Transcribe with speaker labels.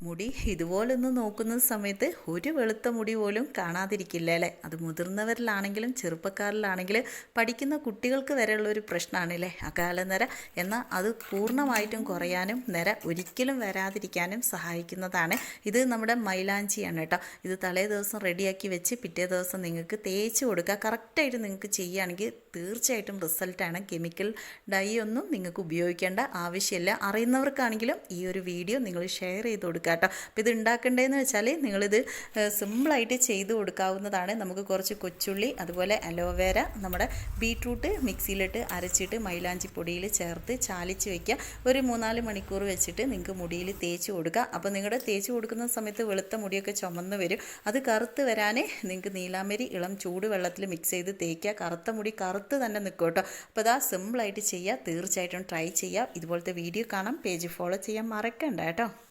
Speaker 1: മുടി ഇതുപോലൊന്ന് നോക്കുന്ന സമയത്ത് ഒരു വെളുത്ത മുടി പോലും കാണാതിരിക്കില്ല അല്ലേ? അത് മുതിർന്നവരിലാണെങ്കിലും ചെറുപ്പക്കാരിലാണെങ്കിലും പഠിക്കുന്ന കുട്ടികൾക്ക് വരെയുള്ള ഒരു പ്രശ്നമാണ് അല്ലേ അകാല നിര. എന്നാൽ അത് പൂർണ്ണമായിട്ടും കുറയാനും നിര ഒരിക്കലും വരാതിരിക്കാനും സഹായിക്കുന്നതാണ്. ഇത് നമ്മുടെ മൈലാഞ്ചിയാണ് കേട്ടോ. ഇത് തലേ ദിവസം റെഡിയാക്കി വെച്ച് പിറ്റേ ദിവസം നിങ്ങൾക്ക് തേച്ച് കൊടുക്കുക. കറക്റ്റായിട്ട് നിങ്ങൾക്ക് ചെയ്യുകയാണെങ്കിൽ തീർച്ചയായിട്ടും റിസൾട്ടാണ്. കെമിക്കൽ ഡൈ ഒന്നും നിങ്ങൾക്ക് ഉപയോഗിക്കേണ്ട ആവശ്യമില്ല. അറിയുന്നവർക്കാണെങ്കിലും ഈ ഒരു വീഡിയോ നിങ്ങൾ ഷെയർ ചെയ്ത് കൊടുക്കുക കേട്ടോ. അപ്പോൾ ഇത് ഉണ്ടാക്കേണ്ടതെന്ന് വെച്ചാൽ നിങ്ങളിത് സിമ്പിളായിട്ട് ചെയ്ത് കൊടുക്കാവുന്നതാണ്. നമുക്ക് കുറച്ച് കൊച്ചുള്ളി, അതുപോലെ അലോവേര, നമ്മുടെ ബീട്രൂട്ട് മിക്സിയിലിട്ട് അരച്ചിട്ട് മൈലാഞ്ചി പൊടിയിൽ ചേർത്ത് ചാലിച്ച് വയ്ക്കുക. ഒരു 3-4 മണിക്കൂർ വെച്ചിട്ട് നിങ്ങൾക്ക് മുടിയിൽ തേച്ച് കൊടുക്കുക. അപ്പോൾ നിങ്ങളുടെ തേച്ച് കൊടുക്കുന്ന സമയത്ത് വെളുത്ത മുടിയൊക്കെ ചുമന്ന് വരും. അത് കറുത്ത് വരാൻ നിങ്ങൾക്ക് നീലാമ്പരി ഇളം ചൂടുവെള്ളത്തിൽ മിക്സ് ചെയ്ത് തേക്കുക. കറുത്ത മുടി കറുത്ത് തന്നെ നിൽക്കും കേട്ടോ. അപ്പോൾ അതാ സിമ്പിളായിട്ട് ചെയ്യുക. തീർച്ചയായിട്ടും ട്രൈ ചെയ്യുക. ഇതുപോലത്തെ വീഡിയോ കാണാം. പേജ് ഫോളോ ചെയ്യാൻ മറക്കണ്ട കേട്ടോ.